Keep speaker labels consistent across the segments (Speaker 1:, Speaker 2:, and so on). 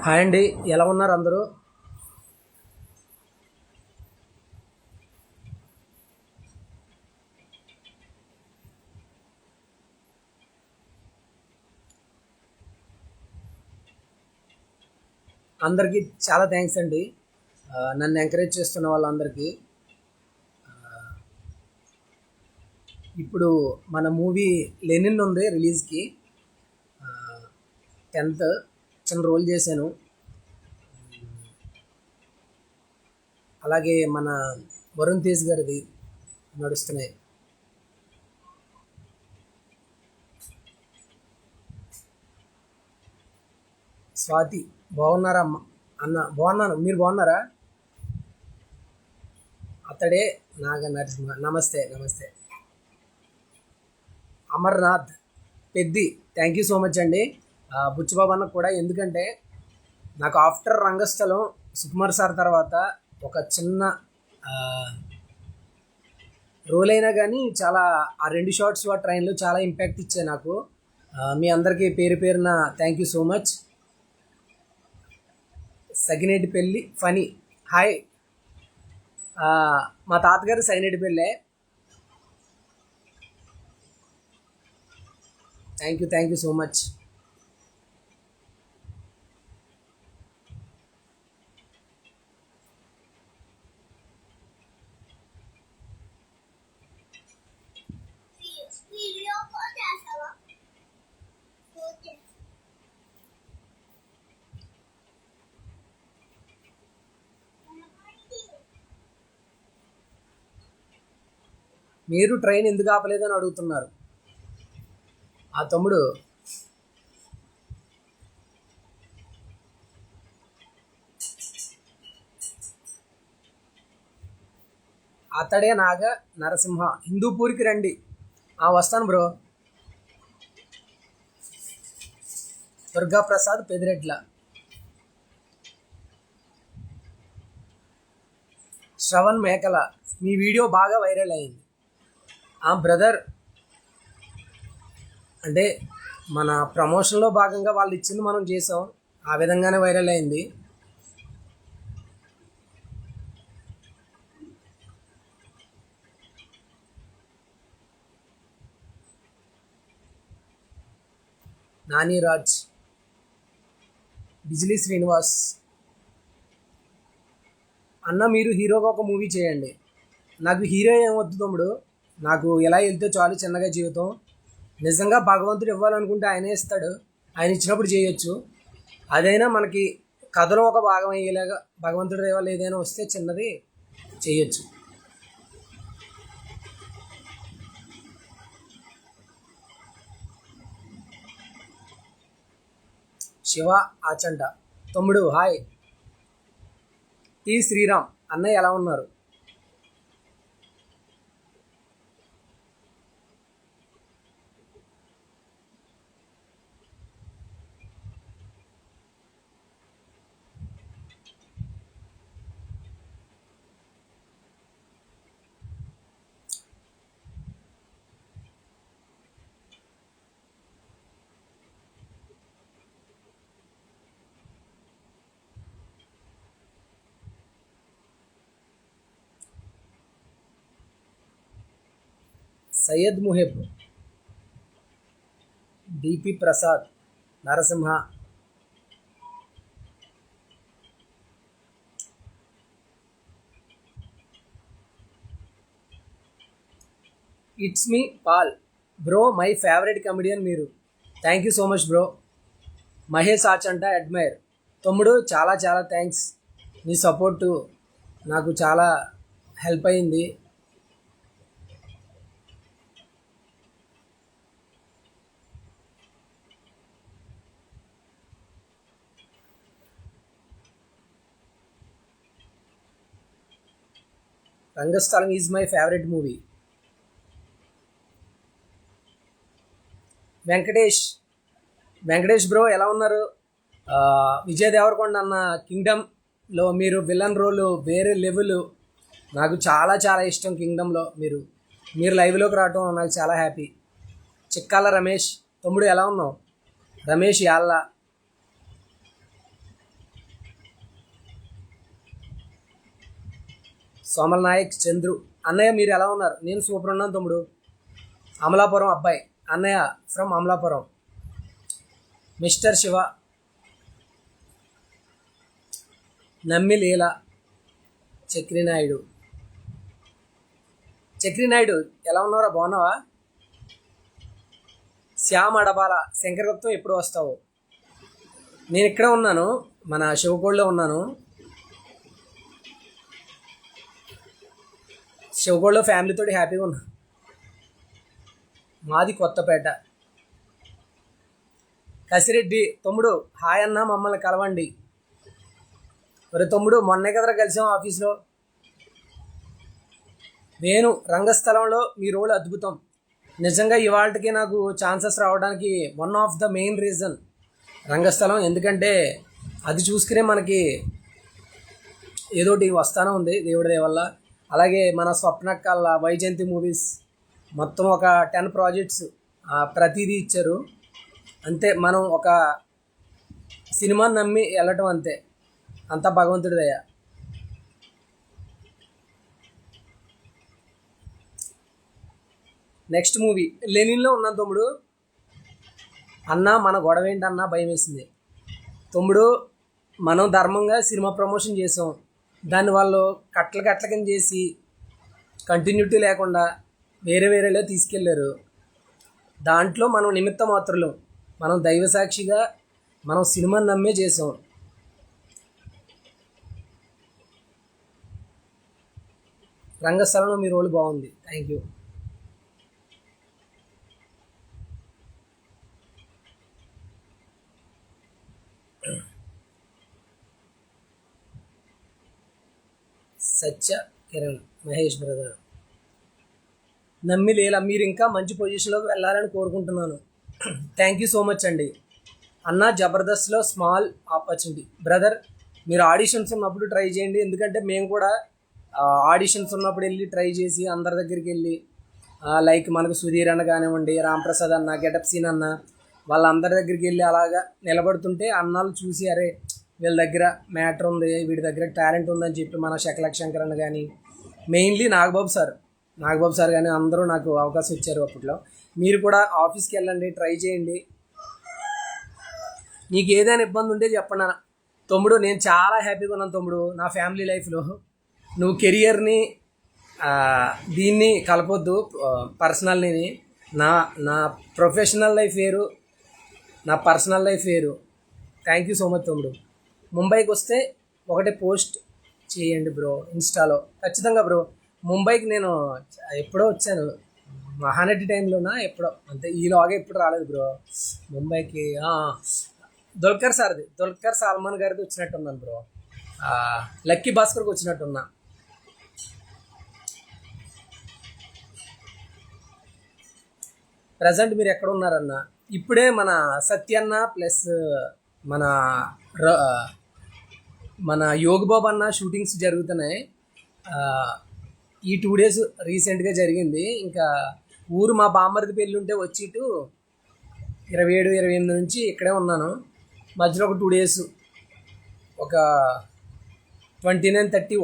Speaker 1: Hi అండి, ఎలా ఉన్నారు అందరూ? అందరికీ చాలా థ్యాంక్స్ అండి. నన్ను ఎంకరేజ్ చేస్తున్న వాళ్ళందరికీ. ఇప్పుడు మన మూవీ లెనిన్ ఉంది రిలీజ్కి. 10th చిన్న రోల్ చేశాను. అలాగే మన వరుణ్ తేజ్ గారిది నడుస్తున్నాయి. స్వాతి, బాగున్నారా అమ్మ? అన్న బాగున్నాను, మీరు బాగున్నారా? అతడే నాగ నరసింహ. నమస్తే నమస్తే. Amarnath Peddi, thank you so much అండి. బుచ్చిబాబు అన్న కూడా, ఎందుకంటే నాకు ఆఫ్టర్ రంగస్థలం సుకుమార్ సార్ తర్వాత ఒక చిన్న రోల్ అయినా కానీ చాలా ఆ 2 షార్ట్స్ ఆ ట్రైన్లో చాలా ఇంపాక్ట్ ఇచ్చాయి నాకు. మీ అందరికీ పేరు పేరున థ్యాంక్ యూ సో మచ్. సగినేటి పెళ్ళి ఫనీ, హాయ్. మా తాతగారు సగినేటి పెళ్ళే. Thank you so much. మీరు ట్రైన్ ఎందుకు ఆపలేదని అడుగుతున్నారు. ఆ తమ్ముడు అతడే నాగ నరసింహ, హిందూపూర్కి రండి. వస్తాను బ్రో. దుర్గా ప్రసాద్ పెదిరెడ్ల. శ్రవణ్ మేకల, మీ వీడియో బాగా వైరల్ అయింది. బ్రదర్, అంటే మన ప్రమోషన్లో భాగంగా వాళ్ళు ఇచ్చింది మనం చేసాం, ఆ విధంగానే వైరల్ అయింది. నాని రాజ్, బిజిలీ శ్రీనివాస్ అన్న, మీరు హీరోగా ఒక మూవీ చేయండి. నాకు హీరో ఏం వద్దు తమ్ముడు, నాకు ఎలా వెళ్తే చాలు చిన్నగా జీవితం. నిజంగా భగవంతుడు ఇవ్వాలనుకుంటే ఆయనే ఇస్తాడు, ఆయన ఇచ్చినప్పుడు చేయొచ్చు. అదైనా మనకి కథలో ఒక భాగం అయ్యేలాగా భగవంతుడి దయ వల్ల ఏదైనా వస్తే చిన్నది చేయొచ్చు. శివ ఆచంట, తమ్ముడు హాయ్. టి శ్రీరామ్, అన్నయ్య ఎలా ఉన్నారు? Syed Muheb, DP Prasad, Narasimha. It's me Paul bro, my favourite comedian మీరు. Thank you so much bro. Mahesh Achanta admire, తమ్ముడు చాలా చాలా థ్యాంక్స్. నీ సపోర్టు నాకు చాలా హెల్ప్ అయింది. Rangasthalam is my favourite movie. Venkatesh bro ఎలా ఉన్నారు? విజయ్ దేవరకొండ అన్న కింగ్డమ్లో మీరు విలన్ రోలు వేరే లెవెల్. నాకు చాలా చాలా ఇష్టం కింగ్డమ్లో మీరు లైవ్లోకి రావటం నాకు చాలా హ్యాపీ. చిక్కాల రమేష్, తమ్ముడు ఎలా ఉన్నావు? రమేష్ యాళ్ళ, సోమల్ నాయక్ చంద్రు. అన్నయ్య మీరు ఎలా ఉన్నారు? నేను సూపర్ ఉన్నాను తమ్ముడు. అమలాపురం అబ్బాయి అన్నయ్య ఫ్రమ్ అమలాపురం. మిస్టర్ శివ, నమ్మి లీల, చక్రినాయుడు. చక్రినాయుడు ఎలా ఉన్నారా? బాగున్నావా? శ్యామ్ అడబాల, శంకరగుప్తం ఎప్పుడు వస్తావు? నేను ఇక్కడే ఉన్నాను, మన శివకోడ్లో ఉన్నాను. శివకోడ్లో ఫ్యామిలీతో హ్యాపీగా ఉన్నా. మాది కొత్తపేట. కసిరెడ్డి తమ్ముడు హాయ్ అన్న, మమ్మల్ని కలవండి. మరి తమ్ముడు మొన్నే కదరా కలిసాం ఆఫీస్లో. నేను రంగస్థలంలో మీ రోల్ అద్భుతం. నిజంగా ఇవాళకి నాకు ఛాన్సెస్ రావడానికి one of the main reason Rangasthalam. ఎందుకంటే అది చూసుకునే మనకి ఏదోటి వస్తానే ఉంది దేవుడి దయ వల్ల. అలాగే మన స్వప్నకల్లా, వైజయంతి మూవీస్ మొత్తం ఒక 10 ప్రాజెక్ట్స్ ప్రతిదీ ఇచ్చారు. అంతే, మనం ఒక సినిమాని నమ్మి వెళ్ళటం అంతే. అంతా భగవంతుడి దయ. నెక్స్ట్ మూవీ లెనిన్లో ఉన్నాను తమ్ముడు. అన్న మన గొడవ ఏంటన్నా భయం వేసింది తమ్ముడు. మనం ధర్మంగా సినిమా ప్రమోషన్ చేసాం, దాన్ని వాళ్ళు కట్ల కింద చేసి కంటిన్యూటీ లేకుండా వేరేలో తీసుకెళ్ళారు. దాంట్లో మనం నిమిత్త మాత్రులు, మనం దైవసాక్షిగా మనం సినిమాని నమ్మే చేసాం. రంగస్థలంలో మీ రోల్ బాగుంది, thank you. Satya Kiran Mahesh brother. నమ్మి లేలా, మీరు ఇంకా మంచి పొజిషన్లోకి వెళ్ళాలని కోరుకుంటున్నాను. థ్యాంక్ యూ సో మచ్ అండి. అన్న జబర్దస్త్లో స్మాల్ ఆపర్చునిటీ బ్రదర్. మీరు ఆడిషన్స్ ఉన్నప్పుడు ట్రై చేయండి, ఎందుకంటే మేము కూడా ఆడిషన్స్ ఉన్నప్పుడు వెళ్ళి ట్రై చేసి అందరి దగ్గరికి వెళ్ళి లైక్ మనకు సుధీర్ అన్న కానివ్వండి, రాంప్రసాద్ అన్న, గెటప్ సీన్ అన్న, వాళ్ళందరి దగ్గరికి వెళ్ళి అలాగా నిలబడుతుంటే అన్నాళ్ళు చూసి అరే వీళ్ళ దగ్గర మ్యాటర్ ఉంది, వీడి దగ్గర టాలెంట్ ఉందని చెప్పి మన శకలక్ శంకర్ అన్న కానీ, మెయిన్లీ నాగబాబు సార్ కానీ అందరూ నాకు అవకాశం ఇచ్చారు అప్పట్లో. మీరు కూడా ఆఫీస్కి వెళ్ళండి, ట్రై చేయండి. నీకు ఏదైనా ఇబ్బంది ఉంటే చెప్పండి తమ్ముడు. నేను చాలా హ్యాపీగా ఉన్నాను తమ్ముడు నా ఫ్యామిలీ లైఫ్లో. నువ్వు కెరియర్ని దీన్ని కలపొద్దు, పర్సనల్ని. నా ప్రొఫెషనల్ లైఫ్ వేరు, నా పర్సనల్ లైఫ్ వేరు. థ్యాంక్ యూ సో మచ్ తమ్ముడు. ముంబైకి వస్తే ఒకటే పోస్ట్ చేయండి బ్రో ఇన్స్టాలో. ఖచ్చితంగా బ్రో. ముంబైకి నేను ఎప్పుడో వచ్చాను, మహానటి టైంలోనా ఎప్పుడో, అంతే. ఈలోగా ఎప్పుడు రాలేదు బ్రో ముంబైకి. దుల్కర్ సల్మాన్ గారిది వచ్చినట్టున్నాను బ్రో. లక్కీ భాస్కర్కి వచ్చినట్టున్నా. ప్రజెంట్ మీరు ఎక్కడ ఉన్నారన్న? ఇప్పుడే మన సత్యన్న ప్లస్ మన యోగిబాబు అన్న షూటింగ్స్ జరుగుతున్నాయి. ఈ 2 days రీసెంట్గా జరిగింది. ఇంకా ఊరు మా బామ్మరిది పెళ్ళి ఉంటే వచ్చి ఇటు 27, 28 నుంచి ఇక్కడే ఉన్నాను. మధ్యలో ఒక 2 days, ఒక 29, 30,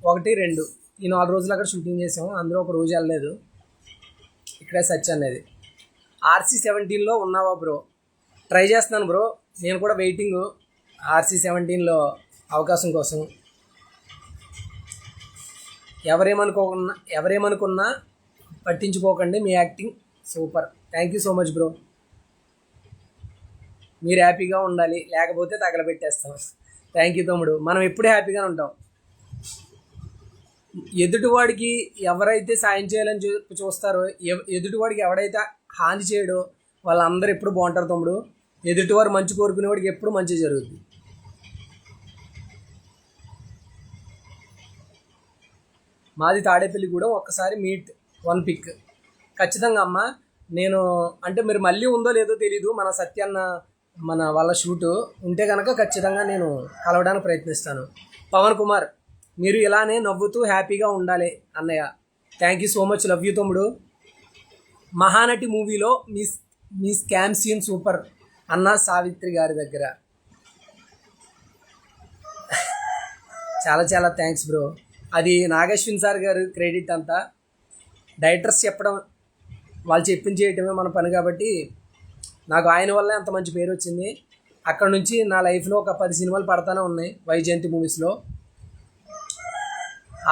Speaker 1: 1, 2 ఈ 4 రోజులు అక్కడ షూటింగ్ చేసాము. అందులో ఒక రోజు వెళ్ళలేదు. ఇక్కడే సత్య అనేది. RC-17లో ఉన్నావా బ్రో? ట్రై చేస్తున్నాను బ్రో, నేను కూడా వెయిటింగ్ RC-17లో అవకాశం కోసం. ఎవరేమనుకున్నా పట్టించుకోకండి, మీ acting super. Thank you so much bro. మీరు హ్యాపీగా ఉండాలి, లేకపోతే తగలబెట్టేస్తాం. థ్యాంక్ యూ తమ్ముడు. మనం ఎప్పుడూ హ్యాపీగా ఉంటాం. ఎదుటివాడికి ఎవరైతే సాయం చేయాలని చూస్తారో, ఎదుటివాడికి ఎవడైతే హాని చేయడో వాళ్ళందరూ ఎప్పుడు బాగుంటారు తమ్ముడు. ఎదుటివారు మంచి కోరుకునేవాడికి ఎప్పుడు మంచి జరుగుతుంది. మాది తాడేపల్లి కూడా, ఒక్కసారి మీట్ 1 పిక్ ఖచ్చితంగా అమ్మ. నేను అంటే మీరు మళ్ళీ ఉందో లేదో తెలీదు, మన సత్యన్న మన వాళ్ళ షూటు ఉంటే కనుక ఖచ్చితంగా నేను కలవడానికి ప్రయత్నిస్తాను. పవన్ కుమార్, మీరు ఇలానే నవ్వుతూ హ్యాపీగా ఉండాలి అన్నయ్య. Thank you so much, love you తమ్ముడు. మహానటి మూవీలో మీ స్కామ్ సీన్ సూపర్ అన్న, సావిత్రి గారి దగ్గర. చాలా చాలా థ్యాంక్స్ బ్రో. అది నాగేశ్వన్ సార్ గారు క్రెడిట్ అంతా. డైరెక్టర్స్ చెప్పడం, వాళ్ళు చెప్పింది చేయటమే మన పని కాబట్టి నాకు ఆయన వల్ల అంత మంచి పేరు వచ్చింది. అక్కడ నుంచి నా లైఫ్లో ఒక 10 సినిమాలు పడతానే ఉన్నాయి వైజయంతి మూవీస్లో.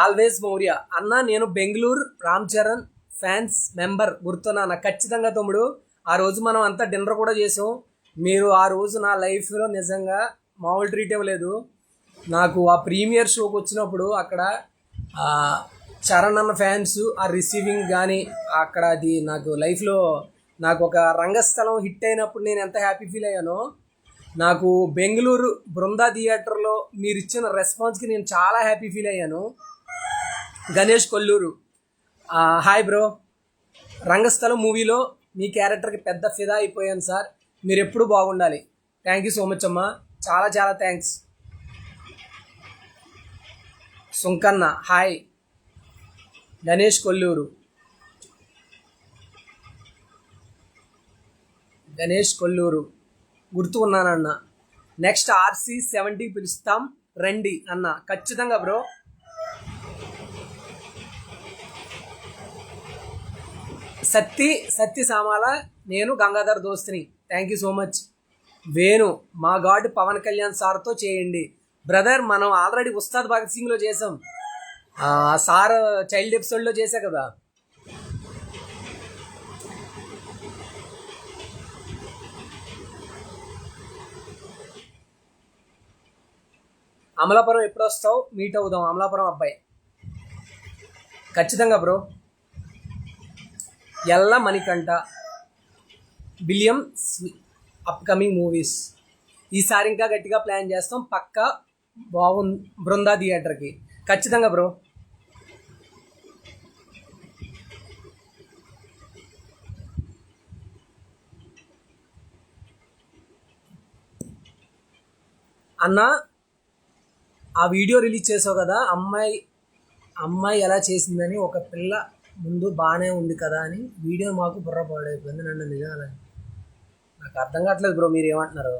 Speaker 1: ఆల్వేస్ మౌర్య అన్న, నేను బెంగళూరు రామ్ చరణ్ ఫ్యాన్స్ మెంబర్ గుర్తున్నాను ఖచ్చితంగా తమ్ముడు. ఆ రోజు మనం అంతా డిన్నర్ కూడా చేసాం. మీరు ఆ రోజు నా లైఫ్లో నిజంగా మామూలు ట్రీట్ ఇవ్వలేదు. నాకు ఆ ప్రీమియర్ షోకి వచ్చినప్పుడు అక్కడ చరణ్ అన్న ఫ్యాన్స్ ఆ రిసీవింగ్ కానీ అక్కడ అది నాకు లైఫ్లో నాకు ఒక రంగస్థలం హిట్ అయినప్పుడు నేను ఎంత హ్యాపీ ఫీల్ అయ్యానో, నాకు బెంగళూరు బృందా థియేటర్లో మీరు ఇచ్చిన రెస్పాన్స్కి నేను చాలా హ్యాపీ ఫీల్ అయ్యాను. గణేష్ కొల్లూరు, హాయ్ బ్రో, రంగస్థలం మూవీలో మీ క్యారెక్టర్కి పెద్ద ఫిదా అయిపోయాను సార్, మీరు ఎప్పుడు బాగుండాలి. థ్యాంక్ యూ సో మచ్ అమ్మా, చాలా చాలా థ్యాంక్స్. సుంకన్న హాయ్. గణేష్ కొల్లూరు, గణేష్ కొల్లూరు గుర్తు ఉన్నానన్న. నెక్స్ట్ RC70 పిలుస్తాం రండి అన్న. ఖచ్చితంగా బ్రో. సత్తి సామాల, నేను గంగాధర్ దోస్తిని. Thank you so much. Venu, మా గాడ్ పవన్ కళ్యాణ్ సార్తో చేయండి బ్రదర్. మనం ఆల్రెడీ ఉస్తాద్ భగత్ సింగ్లో చేసాం, సార్ చైల్డ్ ఎపిసోడ్లో చేశా కదా. అమలాపురం ఎప్పుడు వస్తావు, మీట్ అవుదాం. అమలాపురం అబ్బాయి ఖచ్చితంగా బ్రో. ఎల్ల మణికంఠ, విలియం అప్కమింగ్ మూవీస్ ఈసారి ఇంకా గట్టిగా ప్లాన్ చేస్తాం పక్కా. బాగుంది బృందా థియేటర్కి ఖచ్చితంగా బ్రో. అన్న, ఆ వీడియో రిలీజ్ చేసావు కదా, అమ్మాయి ఎలా చేసిందని ఒక పిల్ల ముందు బాగానే ఉంది కదా అని వీడియో మాకు బుర్ర పాడైపోయింది. నన్ను నిజాలని నాకు అర్థం కావట్లేదు బ్రో, మీరు ఏమంటున్నారు?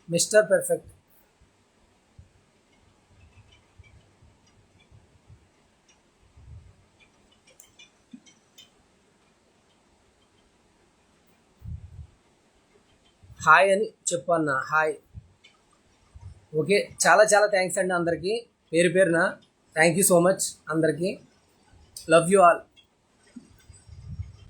Speaker 1: మిస్టర్ పర్ఫెక్ట్, హాయ్ అని చెప్పు అన్న. హాయ్, ఓకే, చాలా చాలా థ్యాంక్స్ అండి అందరికీ పేరు పేరున. థ్యాంక్ యూ సో మచ్ అందరికీ. Love you all.